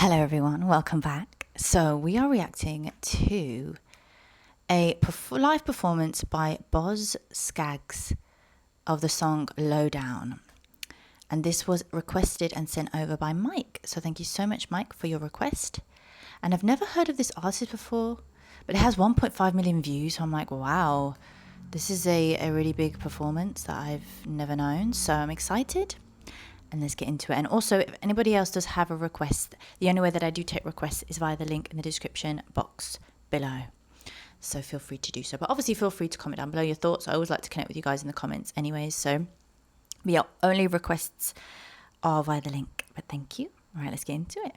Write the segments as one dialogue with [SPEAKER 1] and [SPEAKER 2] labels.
[SPEAKER 1] Hello everyone, welcome back. So we are reacting to a live performance by Scaggs of the song Lowdown. And this was requested and sent over by Mike. So thank you so much, Mike, for your request. And I've never heard of this artist before, but it has 1.5 million views. So I'm like, wow, this is a really big performance that I've never known. So I'm excited. And let's get into it. And also, if anybody else does have a request, the only way that I do take requests is via the link in the description box below. So feel free to do so. But obviously, feel free to comment down below your thoughts. I always like to connect with you guys in the comments anyways. So, yeah, only requests are via the link. But thank you. All right, let's get into it.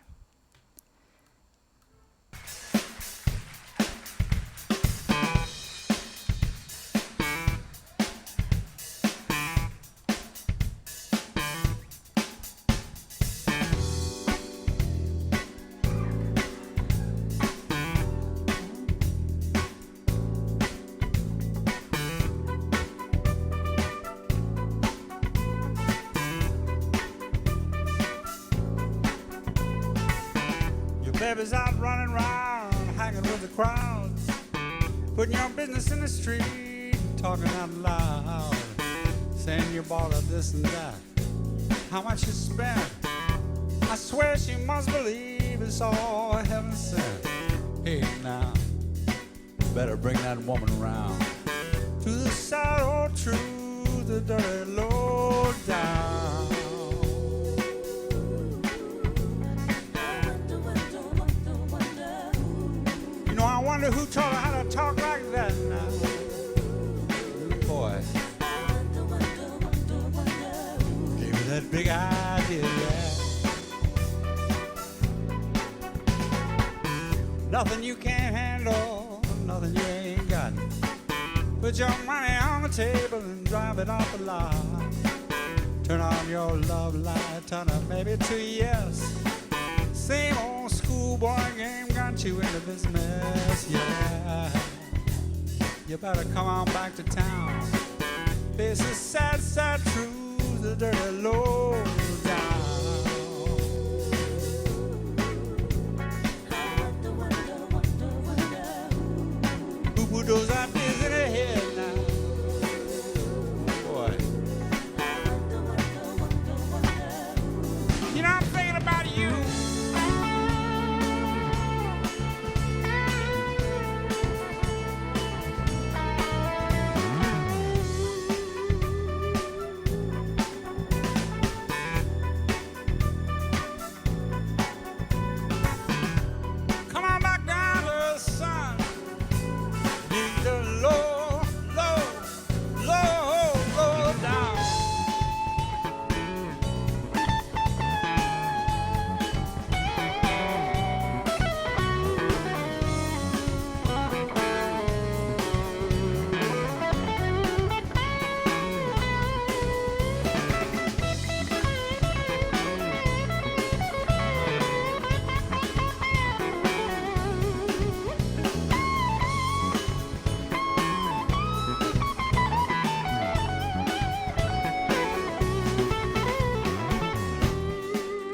[SPEAKER 2] Baby's out running around, hanging with the crowds, putting your business in the street, talking out loud, saying you bought her this and that, how much you spent. I swear she must believe it's all heaven sent. Hey now, better bring that woman around to the sad old truth, the dirty low down. I wonder who taught her how to talk like that now. Boy, gave me that big idea, yeah. Nothing you can't handle, nothing you ain't got. Put your money on the table and drive it off the lot. Turn on your love light, turn up maybe to yes. Same old schoolboy game got you into this mess, yeah. You better come on back to town. Face the sad, sad truth, the dirty low down. Who put those ideas in her head now? Boy. You know, I'm thinking about you.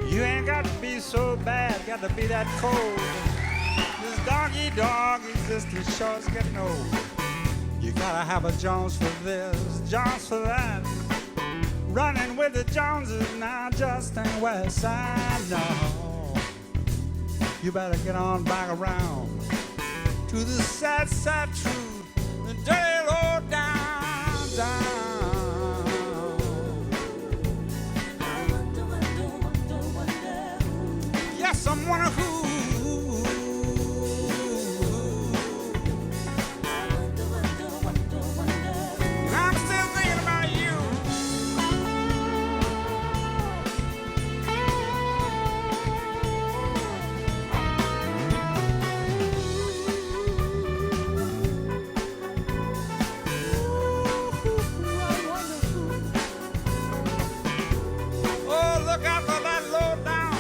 [SPEAKER 2] You ain't got to be so bad, got to be that cold. This doggy dog existence sure is getting old. You gotta have a Jones for this, Jones for that. Running with the Joneses now just ain't west side, no. You better get on back around to the sad, sad truth, the dirty low down, down. Someone who I'm still thinking about you. Oh, look out for that low down.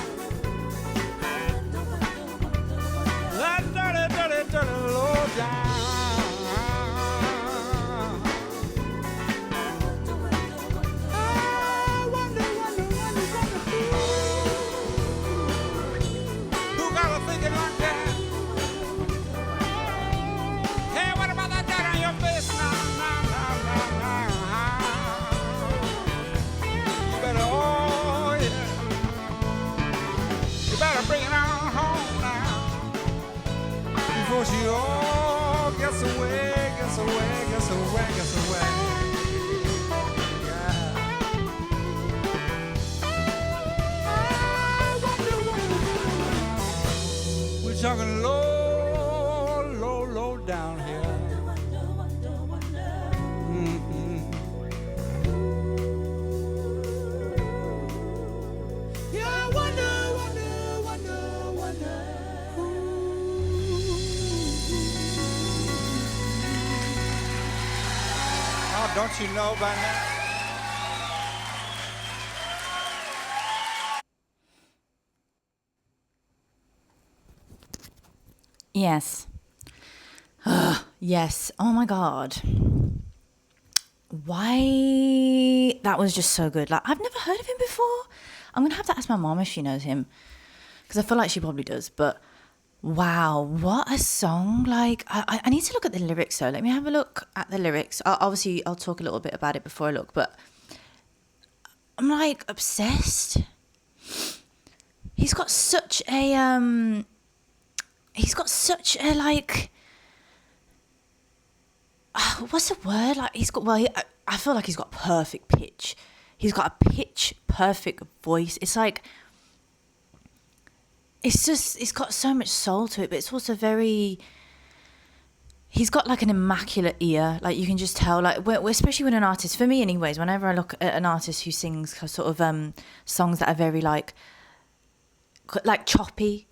[SPEAKER 2] Don't you all guess away, guess away, guess away, guess away. Yeah. We're talking low, low, low down here. Mm-hmm. Yeah, I wonder, wonder, wonder, wonder. Oh, don't you know by now?
[SPEAKER 1] Yes. Yes. Oh my God. Why? That was just so good. Like, I've never heard of him before. I'm going to have to ask my mom if she knows him, because I feel like she probably does. But wow, what a song. Like, I need to look at the lyrics, though. Let me have a look at the lyrics. Obviously, I'll talk a little bit about it before I look, but I'm like obsessed. He's got such a like, what's the word? Like, I feel like he's got perfect pitch. He's got a pitch perfect voice. It's like, it's got so much soul to it, but it's also he's got like an immaculate ear. Like, you can just tell, like, especially when an artist, for me anyways, whenever I look at an artist who sings sort of songs that are very like choppy,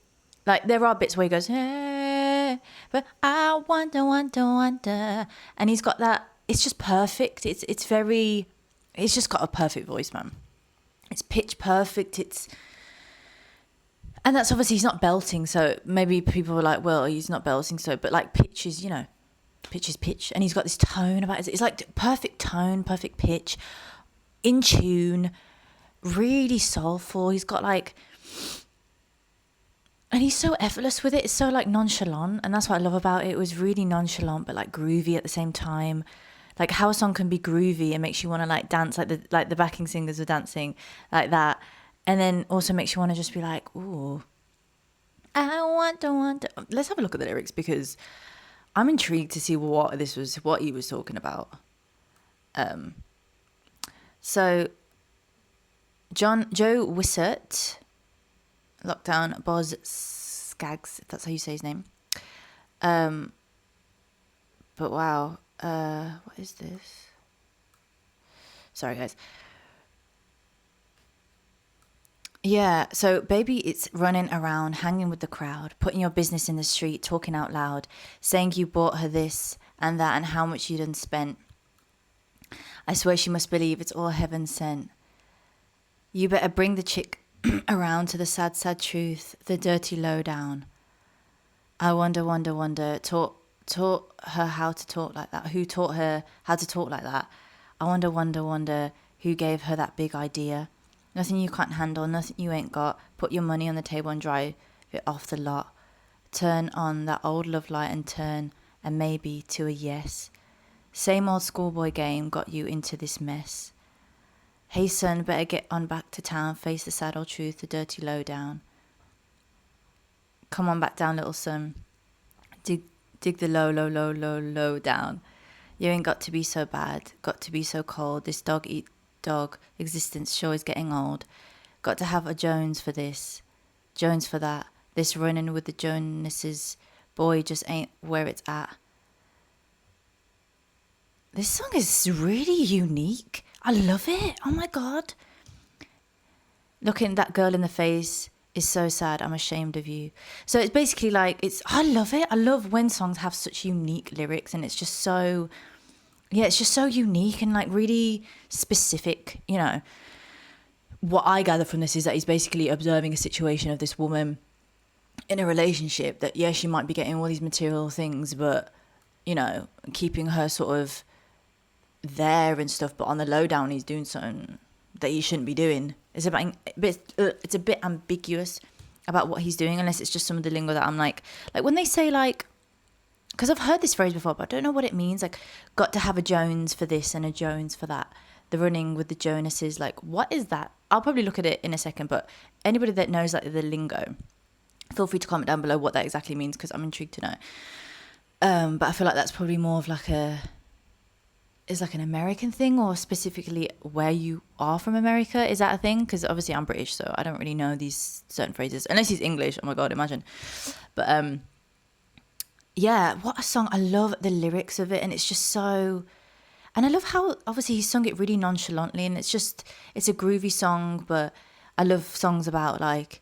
[SPEAKER 1] like there are bits where he goes, hey, but I wonder, wonder, wonder, and he's got that. It's just perfect. It's just got a perfect voice, man. It's pitch perfect. And that's obviously, he's not belting, so maybe people were like, well, he's not belting, so, but like pitch is, pitch is pitch, and he's got this tone about it. It's like perfect tone, perfect pitch, in tune, really soulful. He's got like, and he's so effortless with it. It's so like nonchalant, and that's what I love about it. It was really nonchalant, but like groovy at the same time. Like how a song can be groovy and makes you want to like dance, like the backing singers were dancing like that, and then also makes you want to just be like, ooh, I wonder. Let's have a look at the lyrics, because I'm intrigued to see what he was talking about. So Joe Wissert, Lockdown, Boz Scaggs, if that's how you say his name. But wow, what is this? Sorry, guys. Yeah, so baby, it's running around, hanging with the crowd, putting your business in the street, talking out loud, saying you bought her this and that and how much you done spent. I swear she must believe it's all heaven sent. You better bring the chick around to the sad, sad truth, the dirty lowdown. I wonder, taught her how to talk like that. Who taught her how to talk like that? I wonder, who gave her that big idea? Nothing you can't handle, nothing you ain't got. Put your money on the table and drive it off the lot. Turn on that old love light and turn a maybe to a yes. Same old schoolboy game got you into this mess. Hey son, better get on back to town, face the sad old truth, the dirty lowdown. Come on back down, little son. Dig the low down. You ain't got to be so bad, got to be so cold. This dog eat dog existence sure is getting old. Got to have a Jones for this, Jones for that. This running with the Joneses, boy, just ain't where it's at. This song is really unique. I love it. Oh my God. Looking that girl in the face is so sad. I'm ashamed of you. So it's basically like, I love it. I love when songs have such unique lyrics, and it's just so, it's just so unique and like really specific. What I gather from this is that he's basically observing a situation of this woman in a relationship that, she might be getting all these material things, but, keeping her sort of there and stuff, but on the lowdown he's doing something that he shouldn't be doing. It's a bit ambiguous about what he's doing, unless it's just some of the lingo that I'm like when they say like, because I've heard this phrase before, but I don't know what it means, like got to have a Jones for this and a Jones for that, the running with the Joneses, like what is that? I'll probably look at it in a second, but anybody that knows like the lingo Feel free to comment down below what that exactly means, because I'm intrigued to know. But I feel like that's probably more of like an American thing, or specifically where you are from America. Is that a thing? Because obviously I'm British, so I don't really know these certain phrases, unless he's English. Oh my God, imagine. But yeah, what a song. I love the lyrics of it, and it's just so... And I love how, obviously, he sung it really nonchalantly, and it's a groovy song, but I love songs about, like,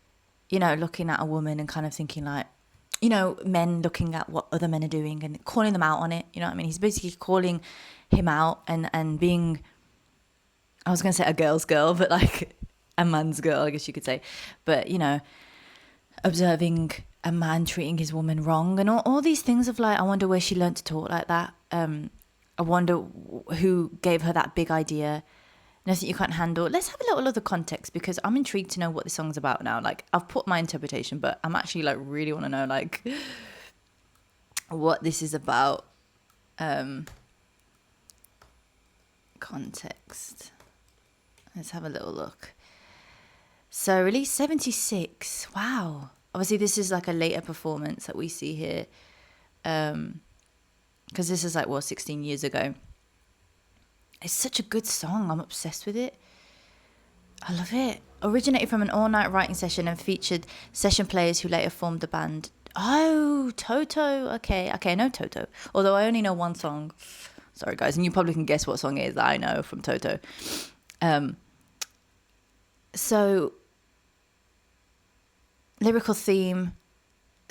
[SPEAKER 1] you know, looking at a woman and kind of thinking, like, you know, men looking at what other men are doing and calling them out on it, you know what I mean? He's basically calling him out and being, I was going to say a girl's girl, but, like, a man's girl, I guess you could say. But, you know, observing a man treating his woman wrong, and all these things of, like, I wonder where she learned to talk like that. I wonder who gave her that big idea. Nothing you can't handle. Let's have a little other context, because I'm intrigued to know what the song's about now. Like, I've put my interpretation, but I'm actually, like, really want to know, like, what this is about. Context. Let's have a little look. So, released 76. Wow. Obviously, this is, like, a later performance that we see here. Because this is like, 16 years ago. It's such a good song. I'm obsessed with it. I love it. Originated from an all-night writing session and featured session players who later formed the band. Oh, Toto. Okay, I know Toto. Although I only know one song. Sorry, guys. And you probably can guess what song it is that I know from Toto. So, lyrical theme.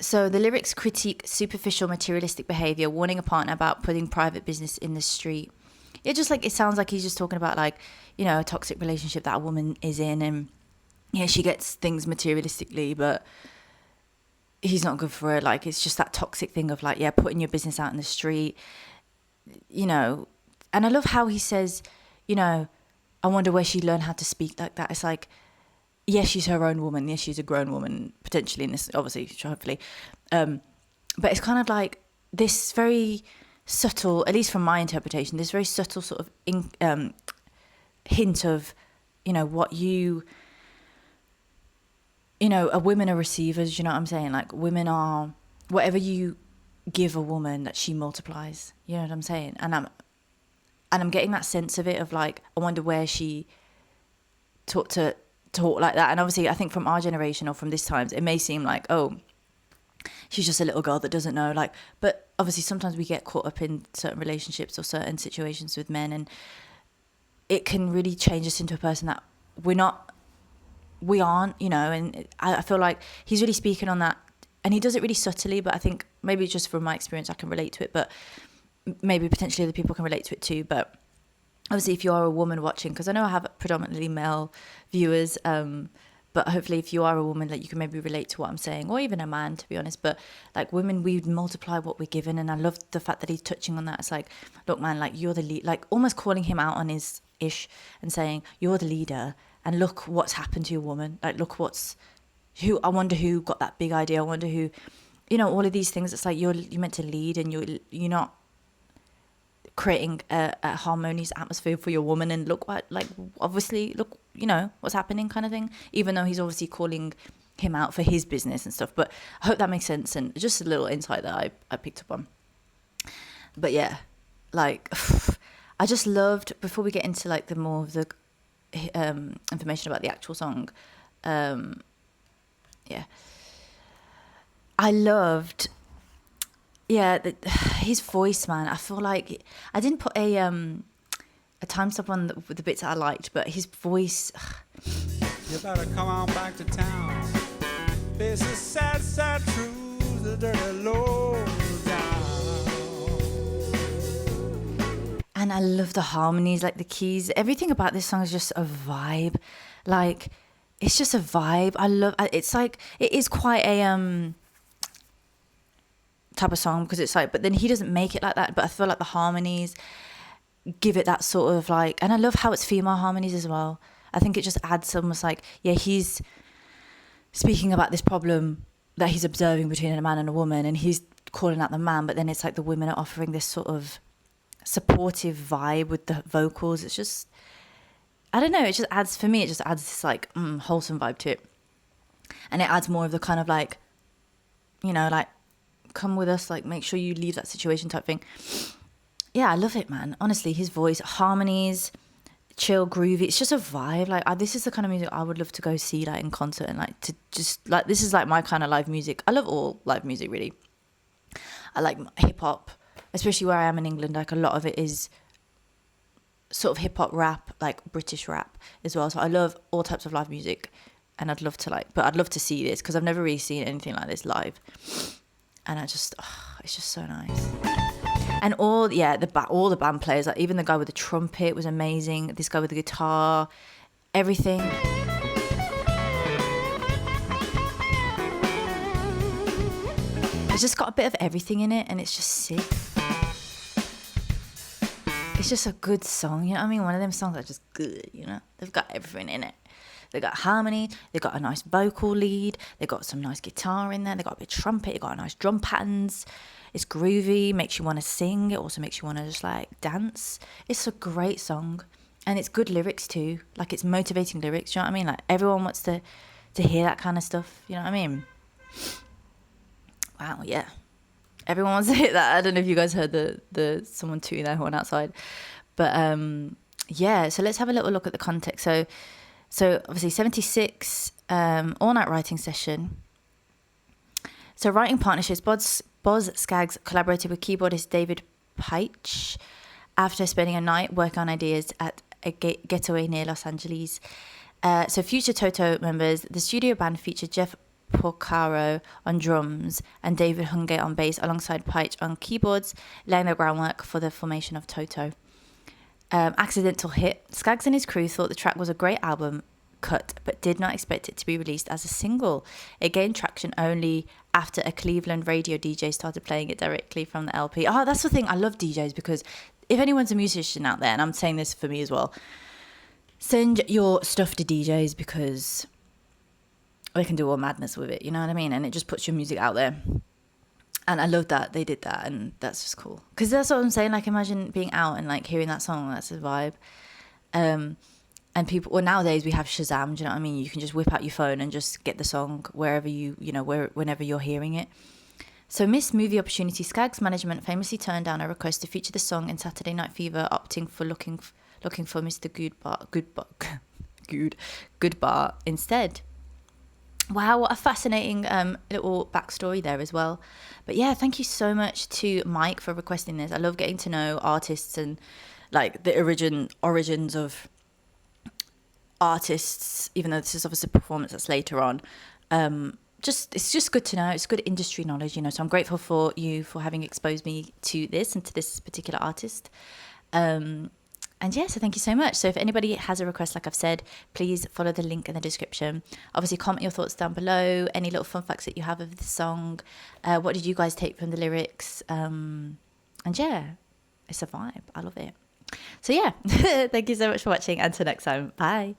[SPEAKER 1] So the lyrics critique superficial materialistic behavior, warning a partner about putting private business in the street. It just, like, it sounds like he's just talking about, like, you know, a toxic relationship that a woman is in, and yeah, she gets things materialistically, but he's not good for her. Like, it's just that toxic thing of, like, yeah, putting your business out in the street, you know. And I love how he says, you know, I wonder where she learned how to speak like that. It's like, yes, she's her own woman. Yes, she's a grown woman, potentially, in this, obviously, hopefully. But it's kind of like this very subtle, at least from my interpretation, this very subtle sort of hint of, you know, what you know, women are receivers, you know what I'm saying? Like, women are, whatever you give a woman, that she multiplies, you know what I'm saying? And I'm getting that sense of it, of, like, I wonder where she talk like that. And obviously, I think from our generation, or from this times, it may seem like, oh, she's just a little girl that doesn't know, like, but obviously sometimes we get caught up in certain relationships or certain situations with men, and it can really change us into a person that we aren't, you know. And I feel like he's really speaking on that, and he does it really subtly, but I think maybe just from my experience I can relate to it, but maybe potentially other people can relate to it too. But obviously, if you are a woman watching, because I know I have predominantly male viewers, but hopefully if you are a woman, like, you can maybe relate to what I'm saying, or even a man, to be honest. But, like, women, we multiply what we're given, and I love the fact that he's touching on that. It's like, look, man, like, you're the lead, like, almost calling him out on his ish and saying, you're the leader, and look what's happened to your woman. Like, look I wonder who got that big idea. I wonder who, you know, all of these things. It's like, you're meant to lead, and you're not creating a harmonious atmosphere for your woman, and look what, like, obviously, look, you know, what's happening, kind of thing, even though he's obviously calling him out for his business and stuff. But I hope that makes sense, and just a little insight that I picked up on. But yeah, like, I just loved, before we get into, like, the more of the information about the actual song, yeah, I loved, yeah, his voice, man. I feel like I didn't put a timestamp on the bits that I liked, but his voice.
[SPEAKER 2] You better come on back to town. This is sad, sad truth, the dirty lowdown.
[SPEAKER 1] And I love the harmonies, like the keys. Everything about this song is just a vibe. Like, it's just a vibe. It's like, it is quite a type of song, because it's like, but then he doesn't make it like that. But I feel like the harmonies give it that sort of, like, and I love how it's female harmonies as well. I think it just adds almost like, yeah, he's speaking about this problem that he's observing between a man and a woman, and he's calling out the man, but then it's like the women are offering this sort of supportive vibe with the vocals. It's just, I don't know, it just adds, for me, it just adds this, like, wholesome vibe to it. And it adds more of the kind of, like, you know, like, come with us, like, make sure you leave that situation type thing. Yeah, I love it, man. Honestly, his voice, harmonies, chill, groovy. It's just a vibe. Like, this is the kind of music I would love to go see, like, in concert, and like to just like, this is like my kind of live music. I love all live music, really. I like hip hop, especially where I am in England. Like, a lot of it is sort of hip hop, rap, like British rap as well. So I love all types of live music, and I'd love to see this because I've never really seen anything like this live, and it's just so nice. And all the band players, like even the guy with the trumpet was amazing. This guy with the guitar, everything. It's just got a bit of everything in it, and it's just sick. It's just a good song, you know what I mean? One of them songs that are just good, you know? They've got everything in it. They've got harmony, they've got a nice vocal lead, they've got some nice guitar in there, they've got a bit of trumpet, they've got a nice drum patterns. It's groovy, makes you want to sing. It also makes you want to just like dance. It's a great song, and it's good lyrics too. Like, it's motivating lyrics. You know what I mean? Like, everyone wants to hear that kind of stuff. You know what I mean? Wow, yeah. Everyone wants to hear that. I don't know if you guys heard the someone tooting their horn outside, but yeah. So let's have a little look at the context. So obviously 76 all night writing session. So writing partnerships. Boz Scaggs collaborated with keyboardist David Peich after spending a night working on ideas at a getaway near Los Angeles. So future Toto members, the studio band featured Jeff Porcaro on drums and David Hungate on bass alongside Peich on keyboards, laying the groundwork for the formation of Toto. Accidental hit. Scaggs and his crew thought the track was a great album cut, but did not expect it to be released as a single. It gained traction only after a Cleveland radio DJ started playing it directly from the LP. Oh, that's the thing. I love DJs, because if anyone's a musician out there, and I'm saying this for me as well, send your stuff to DJs, because they can do all madness with it, you know what I mean? And it just puts your music out there. And I love that they did that, and that's just cool. Because that's what I'm saying. Like, imagine being out and like hearing that song. That's a vibe. And people, well, nowadays we have Shazam, do you know what I mean? You can just whip out your phone and just get the song wherever whenever you're hearing it. So missed movie opportunity. Scaggs' management famously turned down a request to feature the song in Saturday Night Fever, opting for looking for Mr. Goodbar instead. Wow, what a fascinating little backstory there as well. But yeah, thank you so much to Mike for requesting this. I love getting to know artists and like the origins of artists, even though this is obviously a performance that's later on. It's just good to know. It's good industry knowledge, you know. So I'm grateful for you for having exposed me to this and to this particular artist. And yeah, so thank you so much. So if anybody has a request, like I've said, please follow the link in the description. Obviously, comment your thoughts down below. Any little fun facts that you have of the song. What did you guys take from the lyrics? And yeah, it's a vibe. I love it. So yeah, thank you so much for watching. Until next time, bye.